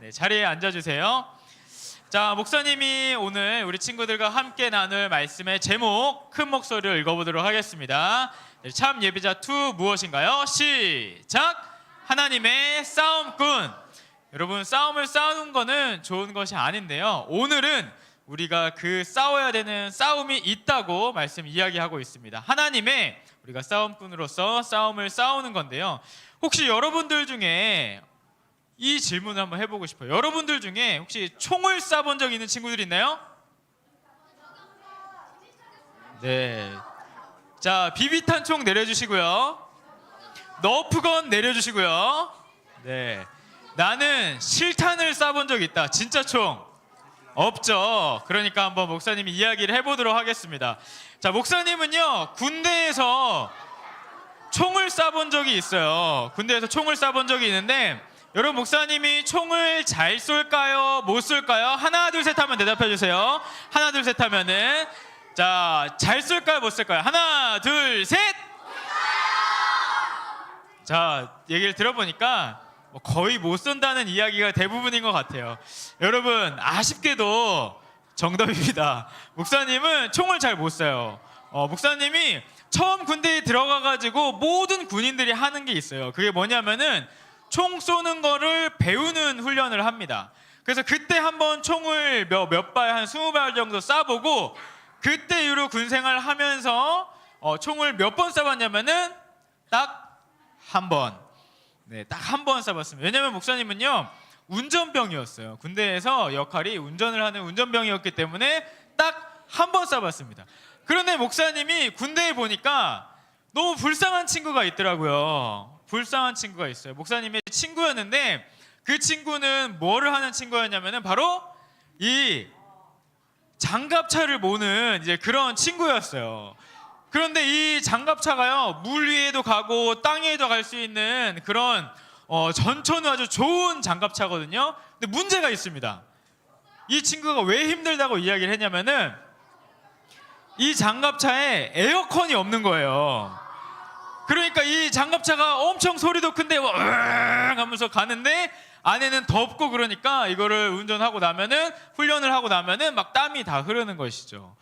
네, 자리에 앉아주세요. 자, 목사님이 오늘 우리 친구들과 함께 나눌 말씀의 제목, 큰 목소리로 읽어보도록 하겠습니다. 네, 참 예비자 2 무엇인가요? 시작! 하나님의 싸움꾼. 여러분, 싸움을 싸우는 거는 좋은 것이 아닌데요, 오늘은 우리가 그 싸워야 되는 싸움이 있다고 말씀 이야기하고 있습니다. 하나님의 우리가 싸움꾼으로서 싸움을 싸우는 건데요, 혹시 여러분들 중에 이 질문을 한번 해보고 싶어요. 여러분들 중에 혹시 총을 쏴본 적 있는 친구들 있나요? 네. 자, 비비탄 총 내려주시고요. 너프건 내려주시고요. 네. 나는 실탄을 쏴본 적 있다. 진짜 총 없죠. 그러니까 한번 목사님이 이야기를 해보도록 하겠습니다. 자, 목사님은요, 군대에서 총을 쏴본 적이 있어요. 군대에서 총을 쏴본 적이 있는데, 여러분, 목사님이 총을 잘 쏠까요? 못 쏠까요? 하나 둘 셋 하면 대답해 주세요. 하나 둘 셋 하면은, 자, 잘 쏠까요? 못 쏠까요? 하나 둘 셋. 자, 얘기를 들어보니까 거의 못 쏜다는 이야기가 대부분인 것 같아요. 여러분, 아쉽게도 정답입니다. 목사님은 총을 잘 못 쏴요. 목사님이 처음 군대에 들어가가지고 모든 군인들이 하는 게 있어요. 그게 뭐냐면은 총 쏘는 거를 배우는 훈련을 합니다. 그래서 그때 한번 총을 몇 발, 한 20발 정도 쏴보고, 그때 이후로 군생활 하면서 총을 몇 번 쏴봤냐면은 딱 한 번. 네, 딱 한 번 쏴봤습니다. 왜냐면 목사님은요, 운전병이었어요. 군대에서 역할이 운전을 하는 운전병이었기 때문에 딱 한 번 쏴봤습니다. 그런데 목사님이 군대에 보니까 너무 불쌍한 친구가 있더라고요. 불쌍한 친구가 있어요. 목사님의 친구였는데, 그 친구는 뭐를 하는 친구였냐면은 바로 이 장갑차를 모는 이제 그런 친구였어요. 그런데 이 장갑차가요, 물 위에도 가고 땅 위에도 갈 수 있는 그런 전천후 아주 좋은 장갑차거든요. 근데 문제가 있습니다. 이 친구가 왜 힘들다고 이야기를 했냐면은, 이 장갑차에 에어컨이 없는 거예요. 그러니까 이 장갑차가 엄청 소리도 큰데 하면서 가는데 안에는 덥고, 그러니까 이거를 운전하고 나면은, 훈련을 하고 나면은 막 땀이 다 흐르는 것이죠.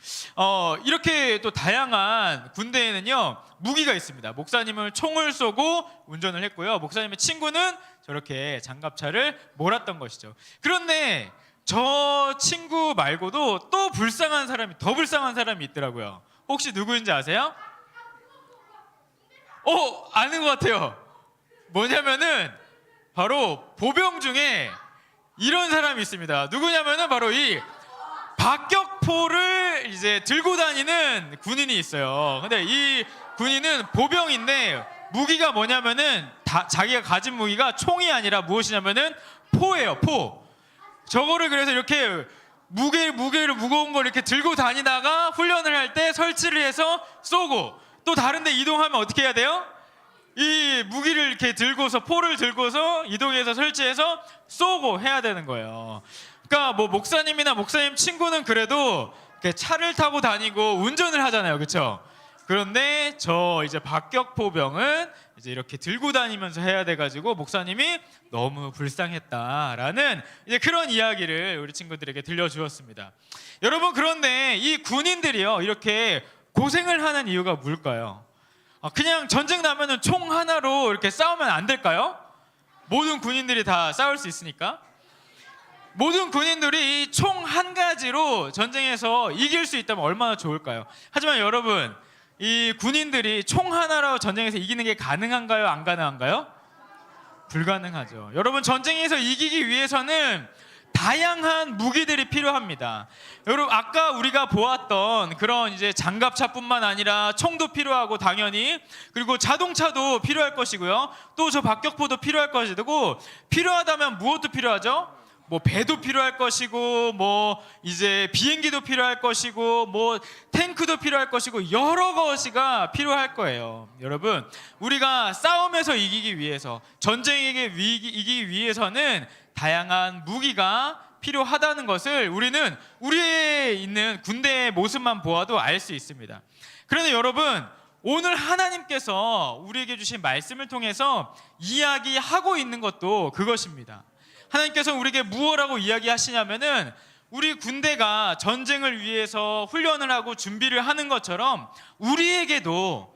이렇게 또 다양한 군대에는요, 무기가 있습니다. 목사님은 총을 쏘고 운전을 했고요, 목사님의 친구는 저렇게 장갑차를 몰았던 것이죠. 그런데 저 친구 말고도 또 불쌍한 사람이, 더 불쌍한 사람이 있더라고요. 혹시 누구인지 아세요? 아는 것 같아요. 뭐냐면은 바로 보병 중에 이런 사람이 있습니다. 누구냐면은 바로 이 박격포를 이제 들고 다니는 군인이 있어요. 근데 이 군인은 보병인데 무기가 뭐냐면은 자기가 가진 무기가 총이 아니라 무엇이냐면은 포예요. 포. 저거를 그래서 이렇게 무게를 무거운 걸 이렇게 들고 다니다가 훈련을 할 때 설치를 해서 쏘고, 또 다른 데 이동하면 어떻게 해야 돼요? 이 무기를 이렇게 들고서, 포를 들고서 이동해서 설치해서 쏘고 해야 되는 거예요. 그러니까 뭐 목사님이나 목사님 친구는 그래도 이렇게 차를 타고 다니고 운전을 하잖아요. 그렇죠? 그런데 저 이제 박격포병은 이제 이렇게 들고 다니면서 해야 돼가지고 목사님이 너무 불쌍했다라는 이제 그런 이야기를 우리 친구들에게 들려주었습니다. 여러분, 그런데 이 군인들이요, 이렇게 고생을 하는 이유가 뭘까요? 그냥 전쟁 나면은 총 하나로 이렇게 싸우면 안 될까요? 모든 군인들이 다 싸울 수 있으니까. 모든 군인들이 총 한 가지로 전쟁에서 이길 수 있다면 얼마나 좋을까요? 하지만 여러분, 이 군인들이 총 하나로 전쟁에서 이기는 게 가능한가요? 안 가능한가요? 불가능하죠. 여러분, 전쟁에서 이기기 위해서는 다양한 무기들이 필요합니다. 여러분, 아까 우리가 보았던 그런 이제 장갑차뿐만 아니라 총도 필요하고, 당연히, 그리고 자동차도 필요할 것이고요, 또 저 박격포도 필요할 것이고, 필요하다면 무엇도 필요하죠? 뭐 배도 필요할 것이고, 뭐 이제 비행기도 필요할 것이고, 뭐 탱크도 필요할 것이고, 여러 가지가 필요할 거예요. 여러분, 우리가 싸움에서 이기기 위해서, 전쟁에게 이기기 위해서는 다양한 무기가 필요하다는 것을 우리는 우리의 있는 군대의 모습만 보아도 알 수 있습니다. 그런데 여러분, 오늘 하나님께서 우리에게 주신 말씀을 통해서 이야기하고 있는 것도 그것입니다. 하나님께서 우리에게 무엇라고 이야기하시냐면은 우리 군대가 전쟁을 위해서 훈련을 하고 준비를 하는 것처럼 우리에게도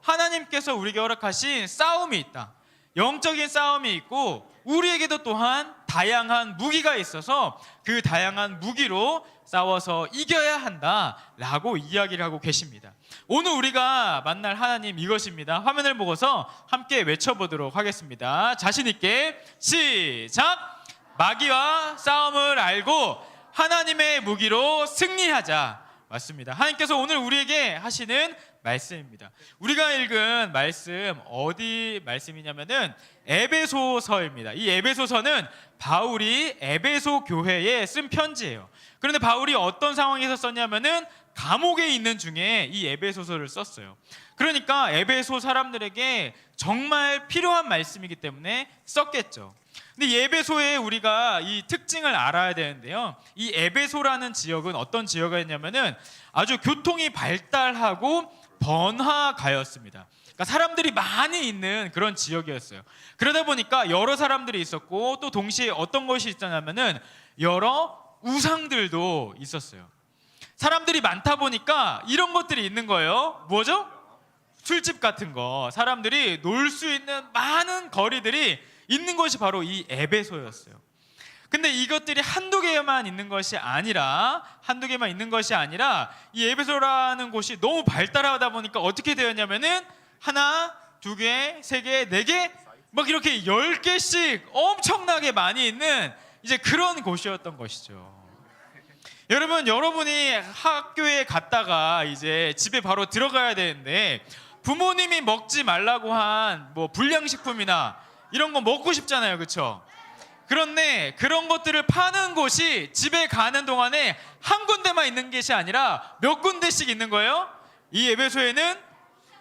하나님께서 우리에게 허락하신 싸움이 있다. 영적인 싸움이 있고 우리에게도 또한 다양한 무기가 있어서 그 다양한 무기로 싸워서 이겨야 한다라고 이야기를 하고 계십니다. 오늘 우리가 만날 하나님 이것입니다. 화면을 보고서 함께 외쳐보도록 하겠습니다. 자신 있게 시작! 마귀와 싸움을 알고 하나님의 무기로 승리하자. 맞습니다. 하나님께서 오늘 우리에게 하시는 말씀입니다. 우리가 읽은 말씀 어디 말씀이냐면은 에베소서입니다. 이 에베소서는 바울이 에베소 교회에 쓴 편지예요. 그런데 바울이 어떤 상황에서 썼냐면은 감옥에 있는 중에 이 에베소서를 썼어요. 그러니까 에베소 사람들에게 정말 필요한 말씀이기 때문에 썼겠죠. 근데 이 에베소의 우리가 이 특징을 알아야 되는데요. 이 에베소라는 지역은 어떤 지역이었냐면은 아주 교통이 발달하고 번화가였습니다. 그러니까 사람들이 많이 있는 그런 지역이었어요. 그러다 보니까 여러 사람들이 있었고 또 동시에 어떤 것이 있었냐면은 여러 우상들도 있었어요. 사람들이 많다 보니까 이런 것들이 있는 거예요. 뭐죠? 술집 같은 거. 사람들이 놀 수 있는 많은 거리들이 있는 것이 바로 이 에베소였어요. 근데 이것들이 한두 개만 있는 것이 아니라 이 에베소라는 곳이 너무 발달하다 보니까 어떻게 되었냐면은 하나, 두 개, 세 개, 네 개 막 이렇게 10개씩 엄청나게 많이 있는 이제 그런 곳이었던 것이죠. 여러분이 학교에 갔다가 이제 집에 바로 들어가야 되는데 부모님이 먹지 말라고 한 뭐 불량식품이나 이런 거 먹고 싶잖아요. 그렇죠? 그런데 그런 것들을 파는 곳이 집에 가는 동안에 한 군데만 있는 것이 아니라 몇 군데씩 있는 거예요. 이 에베소에는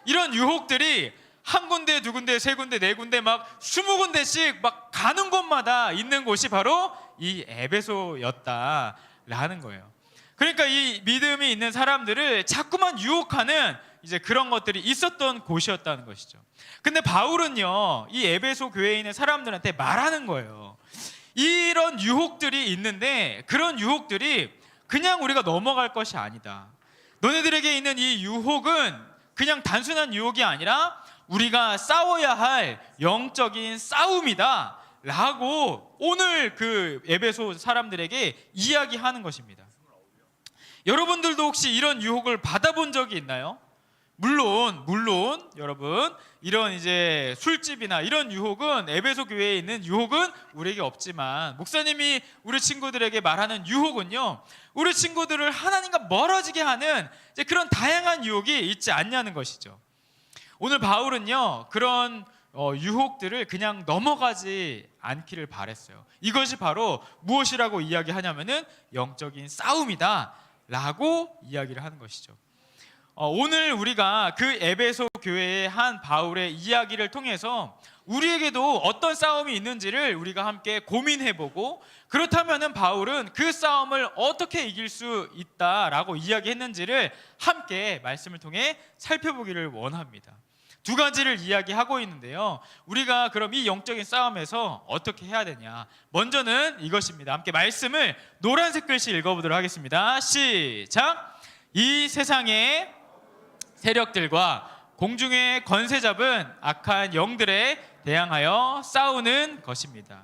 이런 유혹들이 한 군데, 두 군데, 세 군데, 네 군데 막 20군데씩 막 가는 곳마다 있는 곳이 바로 이 에베소였다라는 거예요. 그러니까 이 믿음이 있는 사람들을 자꾸만 유혹하는 이제 그런 것들이 있었던 곳이었다는 것이죠. 근데 바울은요, 이 에베소 교회에 있는 사람들한테 말하는 거예요. 이런 유혹들이 있는데 그런 유혹들이 그냥 우리가 넘어갈 것이 아니다. 너네들에게 있는 이 유혹은 그냥 단순한 유혹이 아니라 우리가 싸워야 할 영적인 싸움이다 라고 오늘 그 에베소 사람들에게 이야기하는 것입니다. 여러분들도 혹시 이런 유혹을 받아본 적이 있나요? 물론 여러분 이런 이제 술집이나 이런 유혹은 에베소 교회에 있는 유혹은 우리에게 없지만 목사님이 우리 친구들에게 말하는 유혹은요, 우리 친구들을 하나님과 멀어지게 하는 이제 그런 다양한 유혹이 있지 않냐는 것이죠. 오늘 바울은요 그런 유혹들을 그냥 넘어가지 않기를 바랬어요. 이것이 바로 무엇이라고 이야기하냐면은 영적인 싸움이다 라고 이야기를 하는 것이죠. 오늘 우리가 그 에베소 교회의 한 바울의 이야기를 통해서 우리에게도 어떤 싸움이 있는지를 우리가 함께 고민해보고, 그렇다면 바울은 그 싸움을 어떻게 이길 수 있다라고 이야기했는지를 함께 말씀을 통해 살펴보기를 원합니다. 두 가지를 이야기하고 있는데요, 우리가 그럼 이 영적인 싸움에서 어떻게 해야 되냐. 먼저는 이것입니다. 함께 말씀을 노란색 글씨 읽어보도록 하겠습니다. 시작! 이 세상의 세력들과 공중의 권세 잡은 악한 영들에 대항하여 싸우는 것입니다.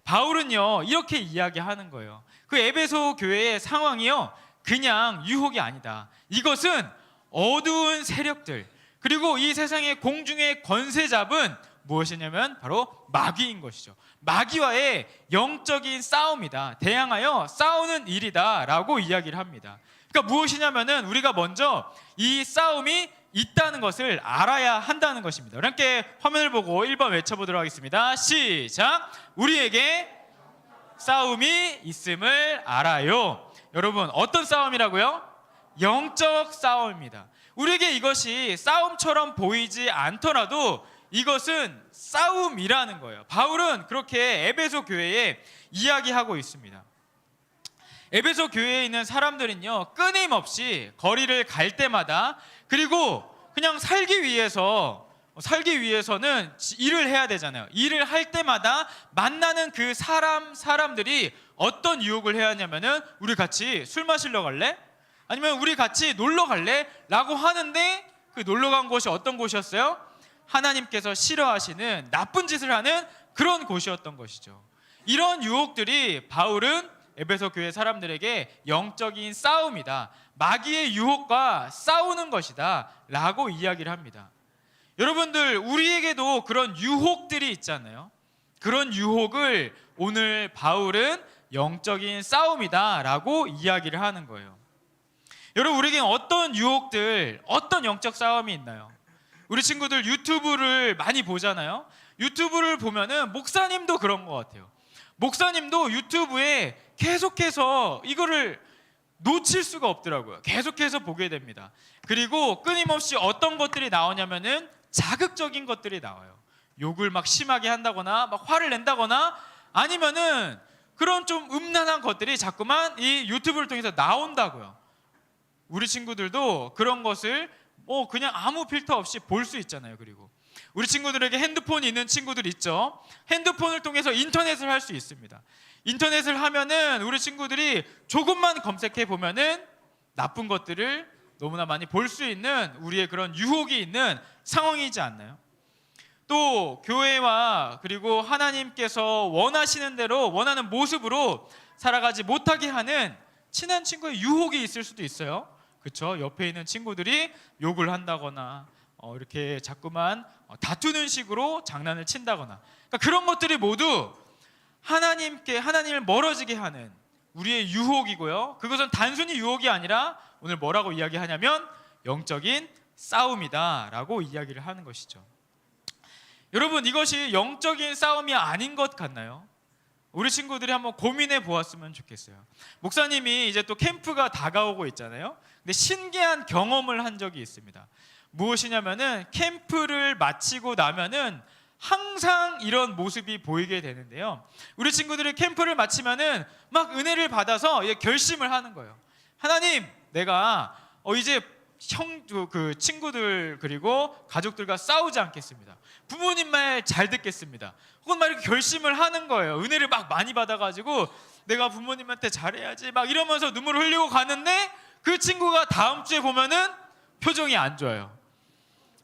바울은요 이렇게 이야기하는 거예요. 그 에베소 교회의 상황이요 그냥 유혹이 아니다. 이것은 어두운 세력들, 그리고 이 세상의 공중의 권세 잡은 무엇이냐면 바로 마귀인 것이죠. 마귀와의 영적인 싸움이다. 대항하여 싸우는 일이다 라고 이야기를 합니다. 그러니까 무엇이냐면은 우리가 먼저 이 싸움이 있다는 것을 알아야 한다는 것입니다. 함께 화면을 보고 1번 외쳐보도록 하겠습니다. 시작! 우리에게 싸움이 있음을 알아요. 여러분 어떤 싸움이라고요? 영적 싸움입니다. 우리에게 이것이 싸움처럼 보이지 않더라도 이것은 싸움이라는 거예요. 바울은 그렇게 에베소 교회에 이야기하고 있습니다. 에베소 교회에 있는 사람들은요 끊임없이 거리를 갈 때마다, 그리고 그냥 살기 위해서 살기 위해서는 일을 해야 되잖아요. 일을 할 때마다 만나는 그 사람들이 어떤 유혹을 해야 하냐면은 우리 같이 술 마시러 갈래? 아니면 우리 같이 놀러 갈래? 라고 하는데 그 놀러 간 곳이 어떤 곳이었어요? 하나님께서 싫어하시는 나쁜 짓을 하는 그런 곳이었던 것이죠. 이런 유혹들이 바울은 에베소 교회 사람들에게 영적인 싸움이다, 마귀의 유혹과 싸우는 것이다 라고 이야기를 합니다. 여러분들, 우리에게도 그런 유혹들이 있잖아요. 그런 유혹을 오늘 바울은 영적인 싸움이다 라고 이야기를 하는 거예요. 여러분, 우리에게 어떤 유혹들, 어떤 영적 싸움이 있나요? 우리 친구들 유튜브를 많이 보잖아요. 유튜브를 보면은 목사님도 그런 것 같아요. 목사님도 유튜브에 계속해서 이거를 놓칠 수가 없더라고요. 계속해서 보게 됩니다. 그리고 끊임없이 어떤 것들이 나오냐면은 자극적인 것들이 나와요. 욕을 막 심하게 한다거나 막 화를 낸다거나 아니면은 그런 좀 음란한 것들이 자꾸만 이 유튜브를 통해서 나온다고요. 우리 친구들도 그런 것을 그냥 아무 필터 없이 볼 수 있잖아요. 그리고 우리 친구들에게 핸드폰이 있는 친구들 있죠. 핸드폰을 통해서 인터넷을 할 수 있습니다. 인터넷을 하면은 우리 친구들이 조금만 검색해 보면은 나쁜 것들을 너무나 많이 볼 수 있는 우리의 그런 유혹이 있는 상황이지 않나요? 또 교회와 그리고 하나님께서 원하시는 대로 원하는 모습으로 살아가지 못하게 하는 친한 친구의 유혹이 있을 수도 있어요. 그렇죠? 옆에 있는 친구들이 욕을 한다거나 이렇게 자꾸만 다투는 식으로 장난을 친다거나, 그러니까 그런 것들이 모두 하나님을 멀어지게 하는 우리의 유혹이고요. 그것은 단순히 유혹이 아니라 오늘 뭐라고 이야기하냐면 영적인 싸움이다라고 이야기를 하는 것이죠. 여러분, 이것이 영적인 싸움이 아닌 것 같나요? 우리 친구들이 한번 고민해 보았으면 좋겠어요. 목사님이 이제 또 캠프가 다가오고 있잖아요. 근데 신기한 경험을 한 적이 있습니다. 무엇이냐면은 캠프를 마치고 나면은 항상 이런 모습이 보이게 되는데요. 우리 친구들이 캠프를 마치면은 막 은혜를 받아서 결심을 하는 거예요. 하나님, 내가 이제 그 친구들 그리고 가족들과 싸우지 않겠습니다. 부모님 말 잘 듣겠습니다. 혹은 막 이렇게 결심을 하는 거예요. 은혜를 막 많이 받아가지고 내가 부모님한테 잘해야지 막 이러면서 눈물을 흘리고 가는데 그 친구가 다음 주에 보면은 표정이 안 좋아요.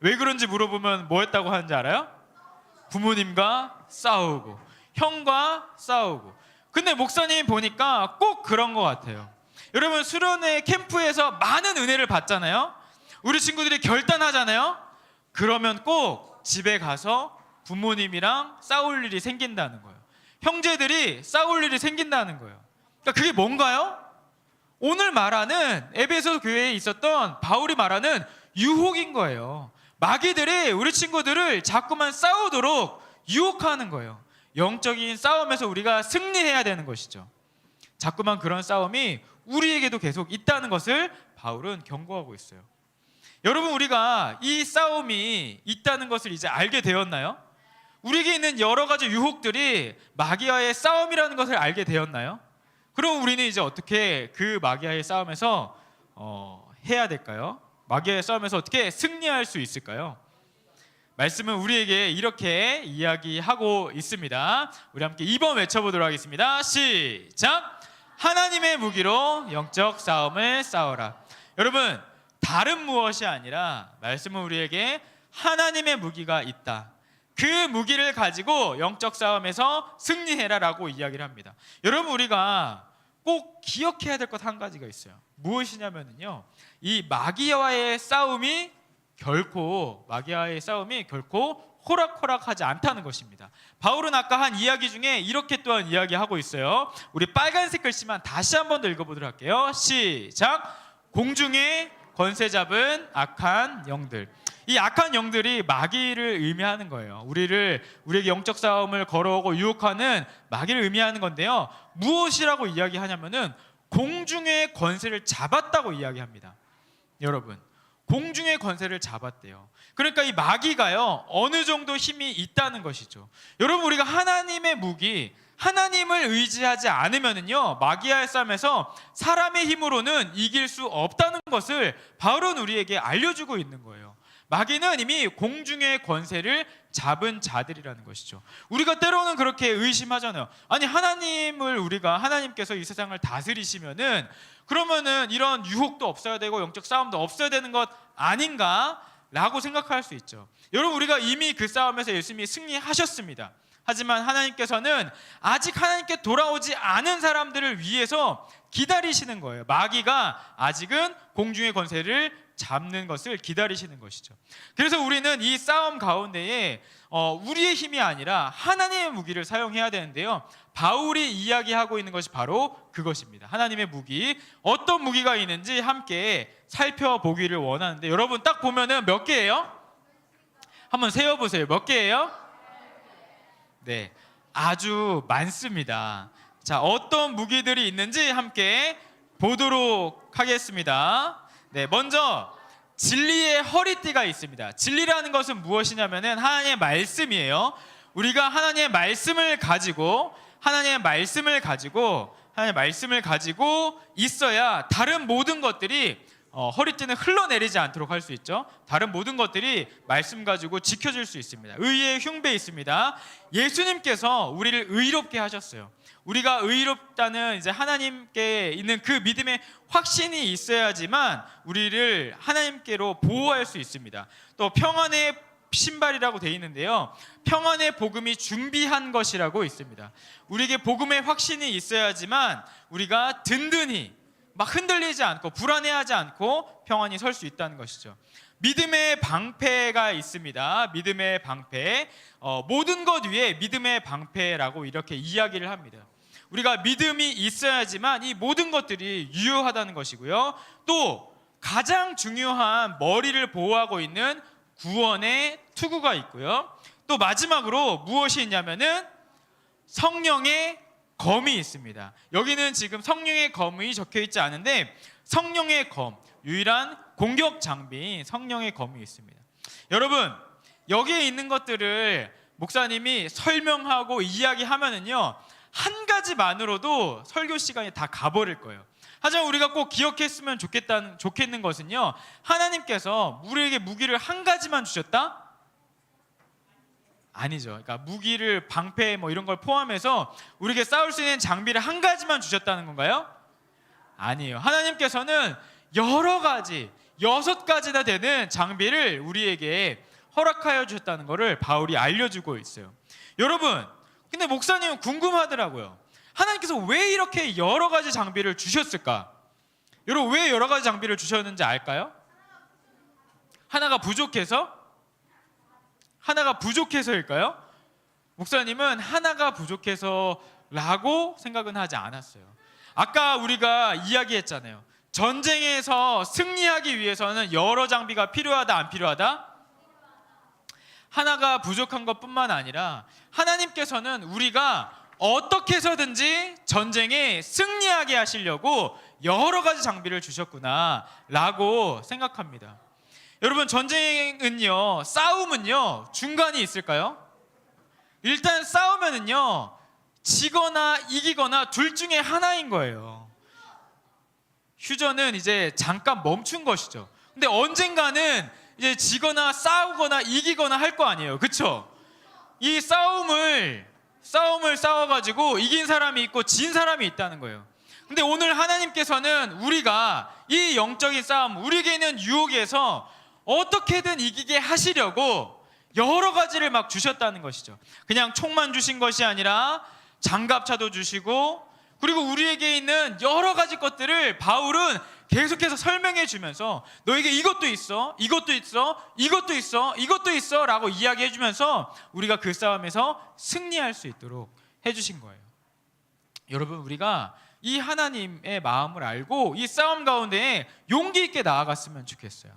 왜 그런지 물어보면 뭐 했다고 하는지 알아요? 부모님과 싸우고 형과 싸우고. 근데 목사님 보니까 꼭 그런 것 같아요. 여러분, 수련회 캠프에서 많은 은혜를 받잖아요. 우리 친구들이 결단하잖아요. 그러면 꼭 집에 가서 부모님이랑 싸울 일이 생긴다는 거예요. 형제들이 싸울 일이 생긴다는 거예요. 그러니까 그게 뭔가요? 오늘 말하는 에베소 교회에 있었던 바울이 말하는 유혹인 거예요. 마귀들이 우리 친구들을 자꾸만 싸우도록 유혹하는 거예요. 영적인 싸움에서 우리가 승리해야 되는 것이죠. 자꾸만 그런 싸움이 우리에게도 계속 있다는 것을 바울은 경고하고 있어요. 여러분, 우리가 이 싸움이 있다는 것을 이제 알게 되었나요? 우리에게 있는 여러 가지 유혹들이 마귀와의 싸움이라는 것을 알게 되었나요? 그럼 우리는 이제 어떻게 그 마귀와의 싸움에서 해야 될까요? 마귀와의 싸움에서 어떻게 승리할 수 있을까요? 말씀은 우리에게 이렇게 이야기하고 있습니다. 우리 함께 2번 외쳐보도록 하겠습니다. 시작! 하나님의 무기로 영적 싸움을 싸워라. 여러분, 다른 무엇이 아니라 말씀은 우리에게 하나님의 무기가 있다. 그 무기를 가지고 영적 싸움에서 승리해라 라고 이야기를 합니다. 여러분, 우리가 꼭 기억해야 될 것 한 가지가 있어요. 무엇이냐면요, 이 마귀와의 싸움이 결코 호락호락하지 않다는 것입니다. 바울은 아까 한 이야기 중에 이렇게 또한 이야기하고 있어요. 우리 빨간색 글씨만 다시 한 번 더 읽어보도록 할게요. 시작! 공중에 권세 잡은 악한 영들. 이 악한 영들이 마귀를 의미하는 거예요. 우리에게 영적 싸움을 걸어오고 유혹하는 마귀를 의미하는 건데요. 무엇이라고 이야기하냐면은 공중의 권세를 잡았다고 이야기합니다. 여러분, 공중의 권세를 잡았대요. 그러니까 이 마귀가요, 어느 정도 힘이 있다는 것이죠. 여러분, 우리가 하나님의 무기, 하나님을 의지하지 않으면은요, 마귀와의 싸움에서 사람의 힘으로는 이길 수 없다는 것을 바울은 우리에게 알려주고 있는 거예요. 마귀는 이미 공중의 권세를 잡은 자들이라는 것이죠. 우리가 때로는 그렇게 의심하잖아요. 아니, 하나님께서 이 세상을 다스리시면은 그러면은 이런 유혹도 없어야 되고 영적 싸움도 없어야 되는 것 아닌가? 라고 생각할 수 있죠. 여러분, 우리가 이미 그 싸움에서 예수님이 승리하셨습니다. 하지만 하나님께서는 아직 하나님께 돌아오지 않은 사람들을 위해서 기다리시는 거예요. 마귀가 아직은 공중의 권세를 잡는 것을 기다리시는 것이죠. 그래서 우리는 이 싸움 가운데에 우리의 힘이 아니라 하나님의 무기를 사용해야 되는데요, 바울이 이야기하고 있는 것이 바로 그것입니다. 하나님의 무기, 어떤 무기가 있는지 함께 살펴보기를 원하는데, 여러분 딱 보면은 몇 개예요? 한번 세어보세요. 몇 개예요? 네, 아주 많습니다. 자, 어떤 무기들이 있는지 함께 보도록 하겠습니다. 네, 먼저 진리의 허리띠가 있습니다. 진리라는 것은 무엇이냐면은 하나님의 말씀이에요. 우리가 하나님의 말씀을 가지고 있어야 다른 모든 것들이 허리띠는 흘러내리지 않도록 할 수 있죠. 다른 모든 것들이 말씀 가지고 지켜질 수 있습니다. 의의 흉배 있습니다. 예수님께서 우리를 의롭게 하셨어요. 우리가 의롭다는 이제 하나님께 있는 그 믿음의 확신이 있어야지만 우리를 하나님께로 보호할 수 있습니다. 또 평안의 신발이라고 되어 있는데요, 평안의 복음이 준비한 것이라고 있습니다. 우리에게 복음의 확신이 있어야지만 우리가 든든히 막 흔들리지 않고 불안해하지 않고 평안히 설 수 있다는 것이죠. 믿음의 방패가 있습니다. 믿음의 방패, 모든 것 위에 믿음의 방패라고 이렇게 이야기를 합니다. 우리가 믿음이 있어야지만 이 모든 것들이 유효하다는 것이고요, 또 가장 중요한 머리를 보호하고 있는 구원의 투구가 있고요, 또 마지막으로 무엇이 있냐면은 성령의 검이 있습니다. 여기는 지금 성령의 검이 적혀 있지 않은데 성령의 검, 유일한 공격 장비인 성령의 검이 있습니다. 여러분, 여기에 있는 것들을 목사님이 설명하고 이야기하면은요, 한 가지만으로도 설교 시간이 다 가버릴 거예요. 하지만 우리가 꼭 기억했으면 좋겠는 것은요, 하나님께서 우리에게 무기를 한 가지만 주셨다? 아니죠. 그러니까 무기를, 방패 뭐 이런 걸 포함해서 우리에게 싸울 수 있는 장비를 한 가지만 주셨다는 건가요? 아니에요. 하나님께서는 여러 가지, 6가지나 되는 장비를 우리에게 허락하여 주셨다는 것을 바울이 알려주고 있어요. 여러분, 근데 목사님은 궁금하더라고요. 하나님께서 왜 이렇게 여러 가지 장비를 주셨을까? 여러분, 왜 여러 가지 장비를 주셨는지 알까요? 하나가 부족해서일까요? 목사님은 하나가 부족해서라고 생각은 하지 않았어요. 아까 우리가 이야기했잖아요. 전쟁에서 승리하기 위해서는 여러 장비가 필요하다, 안 필요하다? 하나가 부족한 것뿐만 아니라 하나님께서는 우리가 어떻게 해서든지 전쟁에 승리하게 하시려고 여러 가지 장비를 주셨구나 라고 생각합니다. 여러분, 전쟁은요, 싸움은요, 중간이 있을까요? 일단 싸우면은요, 지거나 이기거나 둘 중에 하나인 거예요. 휴전은 이제 잠깐 멈춘 것이죠. 근데 언젠가는 이제 지거나 싸우거나 이기거나 할 거 아니에요. 그쵸? 이 싸움을 싸워가지고 이긴 사람이 있고 진 사람이 있다는 거예요. 근데 오늘 하나님께서는 우리가 이 영적인 싸움, 우리에게 있는 유혹에서 어떻게든 이기게 하시려고 여러 가지를 막 주셨다는 것이죠. 그냥 총만 주신 것이 아니라 장갑차도 주시고, 그리고 우리에게 있는 여러 가지 것들을 바울은 계속해서 설명해 주면서 너에게 이것도 있어, 이것도 있어, 이것도 있어, 이것도 있어 라고 이야기해 주면서 우리가 그 싸움에서 승리할 수 있도록 해주신 거예요. 여러분, 우리가 이 하나님의 마음을 알고 이 싸움 가운데 용기 있게 나아갔으면 좋겠어요.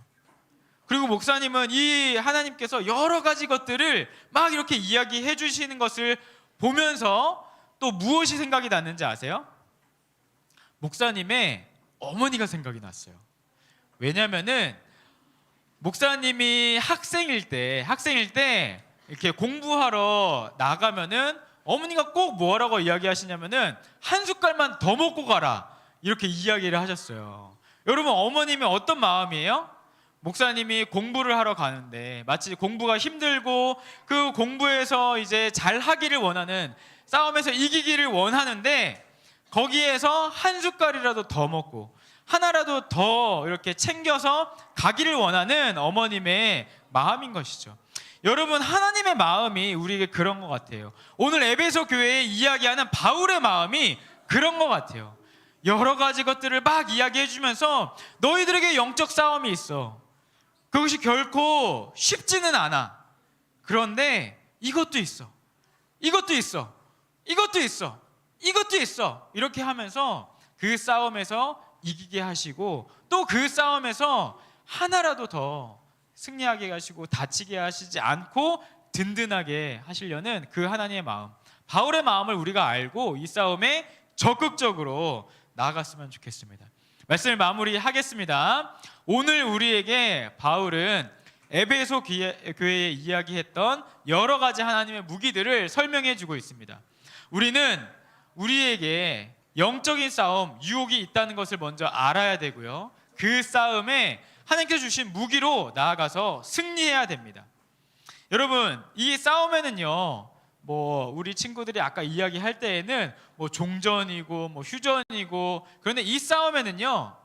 그리고 목사님은 이 하나님께서 여러 가지 것들을 막 이렇게 이야기해 주시는 것을 보면서 또 무엇이 생각이 났는지 아세요? 목사님의 어머니가 생각이 났어요. 왜냐면은 목사님이 학생일 때 이렇게 공부하러 나가면은 어머니가 꼭 뭐라고 이야기하시냐면은 한 숟갈만 더 먹고 가라 이렇게 이야기를 하셨어요. 여러분, 어머님이 어떤 마음이에요? 목사님이 공부를 하러 가는데 마치 공부가 힘들고 그 공부에서 이제 잘 하기를 원하는, 싸움에서 이기기를 원하는데 거기에서 한 숟갈이라도 더 먹고 하나라도 더 이렇게 챙겨서 가기를 원하는 어머님의 마음인 것이죠. 여러분, 하나님의 마음이 우리에게 그런 것 같아요. 오늘 에베소 교회에 이야기하는 바울의 마음이 그런 것 같아요. 여러 가지 것들을 막 이야기해 주면서 너희들에게 영적 싸움이 있어. 그것이 결코 쉽지는 않아. 그런데 이것도 있어. 이것도 있어. 이것도 있어. 이것도 있어. 이렇게 하면서 그 싸움에서 이기게 하시고 또 그 싸움에서 하나라도 더 승리하게 하시고 다치게 하시지 않고 든든하게 하시려는 그 하나님의 마음, 바울의 마음을 우리가 알고 이 싸움에 적극적으로 나아갔으면 좋겠습니다. 말씀을 마무리하겠습니다. 오늘 우리에게 바울은 에베소 교회에 이야기했던 여러 가지 하나님의 무기들을 설명해 주고 있습니다. 우리는 우리에게 영적인 싸움, 유혹이 있다는 것을 먼저 알아야 되고요. 그 싸움에 하나님께서 주신 무기로 나아가서 승리해야 됩니다. 여러분, 이 싸움에는요, 우리 친구들이 아까 이야기할 때에는 종전이고 휴전이고, 그런데 이 싸움에는요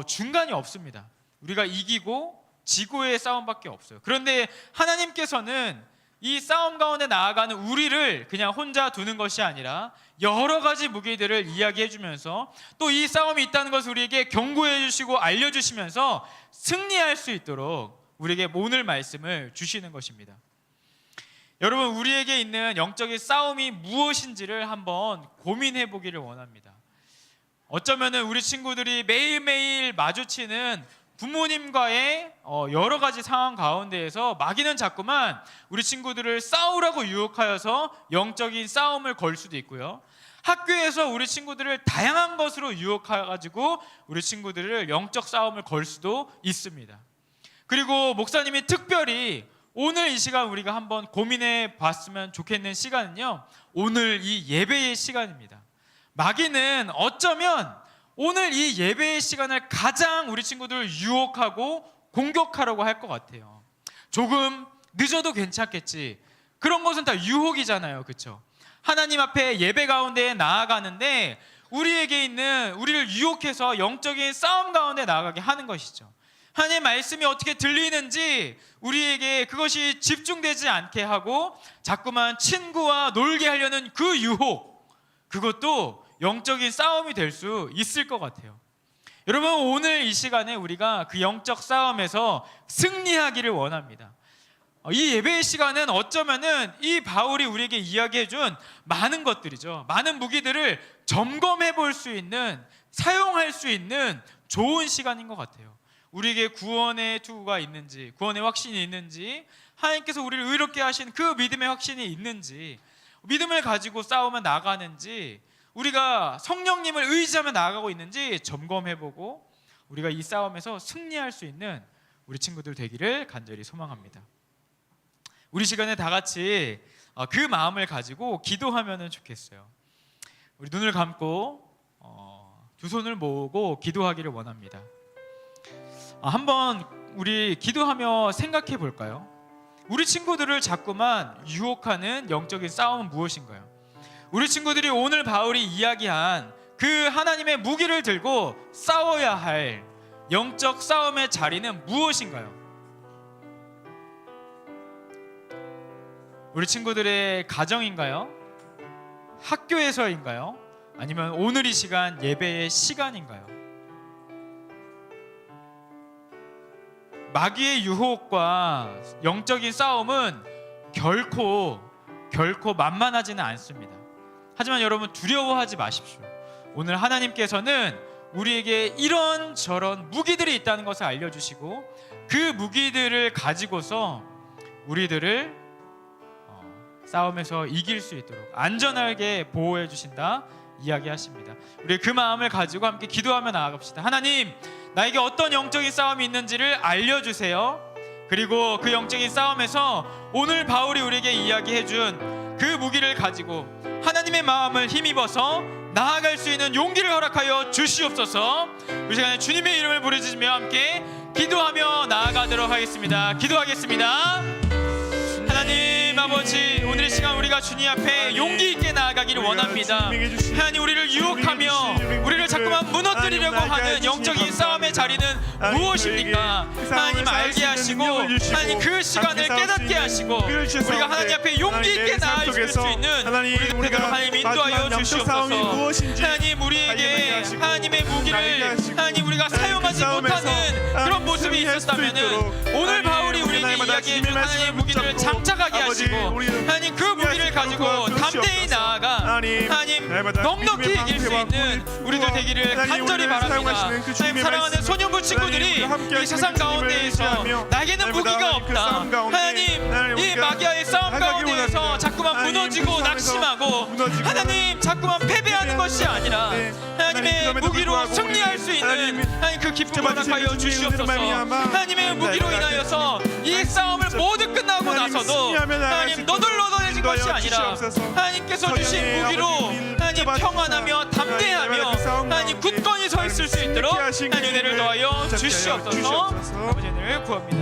중간이 없습니다. 우리가 이기고 지고의 싸움밖에 없어요. 그런데 하나님께서는 이 싸움 가운데 나아가는 우리를 그냥 혼자 두는 것이 아니라 여러 가지 무기들을 이야기해 주면서 또 이 싸움이 있다는 것을 우리에게 경고해 주시고 알려주시면서 승리할 수 있도록 우리에게 오늘 말씀을 주시는 것입니다. 여러분, 우리에게 있는 영적인 싸움이 무엇인지를 한번 고민해 보기를 원합니다. 어쩌면 우리 친구들이 매일매일 마주치는 부모님과의 여러 가지 상황 가운데에서 마귀는 자꾸만 우리 친구들을 싸우라고 유혹하여서 영적인 싸움을 걸 수도 있고요. 학교에서 우리 친구들을 다양한 것으로 유혹해가지고 우리 친구들을 영적 싸움을 걸 수도 있습니다. 그리고 목사님이 특별히 오늘 이 시간 우리가 한번 고민해 봤으면 좋겠는 시간은요, 오늘 이 예배의 시간입니다. 마귀는 어쩌면 오늘 이 예배의 시간을 가장 우리 친구들을 유혹하고 공격하려고 할 것 같아요. 조금 늦어도 괜찮겠지. 그런 것은 다 유혹이잖아요, 그렇죠? 하나님 앞에 예배 가운데 나아가는데 우리에게 있는, 우리를 유혹해서 영적인 싸움 가운데 나아가게 하는 것이죠. 하나님의 말씀이 어떻게 들리는지 우리에게 그것이 집중되지 않게 하고 자꾸만 친구와 놀게 하려는 그 유혹, 그것도 영적인 싸움이 될 수 있을 것 같아요. 여러분, 오늘 이 시간에 우리가 그 영적 싸움에서 승리하기를 원합니다. 이 예배의 시간은 어쩌면은 이 바울이 우리에게 이야기해 준 많은 것들이죠. 많은 무기들을 점검해 볼 수 있는, 사용할 수 있는 좋은 시간인 것 같아요. 우리에게 구원의 투구가 있는지, 구원의 확신이 있는지, 하나님께서 우리를 의롭게 하신 그 믿음의 확신이 있는지, 믿음을 가지고 싸우며 나가는지, 우리가 성령님을 의지하며 나아가고 있는지 점검해보고 우리가 이 싸움에서 승리할 수 있는 우리 친구들 되기를 간절히 소망합니다. 우리 시간에 다 같이 그 마음을 가지고 기도하면 좋겠어요. 우리 눈을 감고 두 손을 모으고 기도하기를 원합니다. 한번 우리 기도하며 생각해 볼까요? 우리 친구들을 자꾸만 유혹하는 영적인 싸움은 무엇인가요? 우리 친구들이 오늘 바울이 이야기한 그 하나님의 무기를 들고 싸워야 할 영적 싸움의 자리는 무엇인가요? 우리 친구들의 가정인가요? 학교에서인가요? 아니면 오늘 이 시간 예배의 시간인가요? 마귀의 유혹과 영적인 싸움은 결코 만만하지는 않습니다. 하지만 여러분, 두려워하지 마십시오. 오늘 하나님께서는 우리에게 이런저런 무기들이 있다는 것을 알려주시고 그 무기들을 가지고서 우리들을 싸움에서 이길 수 있도록 안전하게 보호해 주신다 이야기하십니다. 우리 그 마음을 가지고 함께 기도하며 나아갑시다. 하나님, 나에게 어떤 영적인 싸움이 있는지를 알려주세요. 그리고 그 영적인 싸움에서 오늘 바울이 우리에게 이야기해준 그 무기를 가지고 하나님의 마음을 힘입어서 나아갈 수 있는 용기를 허락하여 주시옵소서. 이 시간에 주님의 이름을 부르짖으며 함께 기도하며 나아가도록 하겠습니다. 기도하겠습니다. 하나님 아버지, 오늘 이 시간 우리가 주님 앞에 용기 있게 나아가기를 원합니다. 하나님, 우리를 유혹하며 우리를 자꾸만 무너뜨리려고 하는 영적인 싸움의 자리는 무엇입니까? 하나님 알게 하시고, 하나님 그 시간을 깨닫게 하시고, 우리가 하나님 앞에 용기 있게 나아갈 수 있는 우리들 되도록 하나님 인도하여 주시옵소서. 하나님, 우리에게 하나님의 무기를 하나님 우리가 사용하지 못하는 그런 모습이 있었다면은 오늘 바울이 우리에게 이야기해 준 하나님의 무기를 장착하게 하시고, 하나님 그 무기를 가지고 담대히 나아가 하나님 넉넉히 이길 수 있는 우리들 되기를 간절히 바랍니다. 하나님, 사랑하는 소년부 친구들이 이 세상 가운데에서 나에게는 무기가 없다, 하나님 이 마귀와의 싸움 가운데에서 자꾸만 무너지고 낙심하고 하나님 자꾸만 패배하는 것이 아니라 하나님의 무기로 승리할 수 있는 하나님 그 기쁨을 허락하여 주시옵소서. 하나님의 무기로 인하여서 이 싸움을 모두 끝나고 나서도 하나님 너덜너덜해진 것이 아니라 하나님께서 주신 무기로 하나님 평안하며 담대하며 하나님 굳건히 서 있을 수 있도록 하나님 은혜를 더하여 주시옵소서. 아버지 은혜를 구합니다.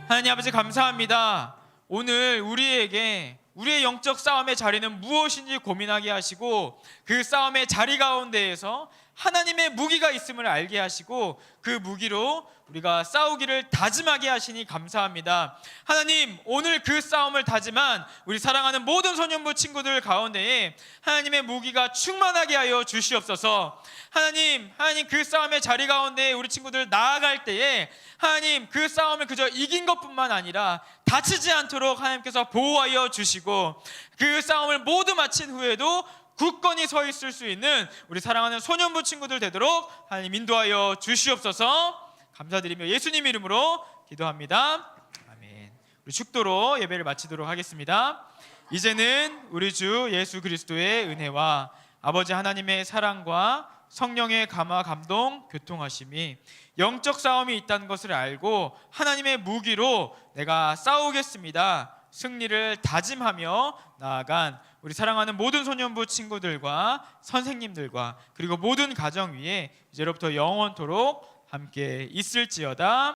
하나님 아버지 감사합니다. 오늘 우리에게 우리의 영적 싸움의 자리는 무엇인지 고민하게 하시고, 그 싸움의 자리 가운데에서 하나님의 무기가 있음을 알게 하시고 그 무기로 우리가 싸우기를 다짐하게 하시니 감사합니다. 하나님, 오늘 그 싸움을 다짐한 우리 사랑하는 모든 소년부 친구들 가운데에 하나님의 무기가 충만하게 하여 주시옵소서. 하나님 그 싸움의 자리 가운데 우리 친구들 나아갈 때에 하나님 그 싸움을 그저 이긴 것뿐만 아니라 다치지 않도록 하나님께서 보호하여 주시고, 그 싸움을 모두 마친 후에도 굳건히 서 있을 수 있는 우리 사랑하는 소년부 친구들 되도록 하나님 인도하여 주시옵소서. 감사드리며 예수님 이름으로 기도합니다. 아멘. 우리 축도로 예배를 마치도록 하겠습니다. 이제는 우리 주 예수 그리스도의 은혜와 아버지 하나님의 사랑과 성령의 감화 감동 교통하심이 영적 싸움이 있다는 것을 알고 하나님의 무기로 내가 싸우겠습니다 승리를 다짐하며 나아간 우리 사랑하는 모든 소년부 친구들과 선생님들과 그리고 모든 가정 위에 이제로부터 영원토록 함께 있을지어다.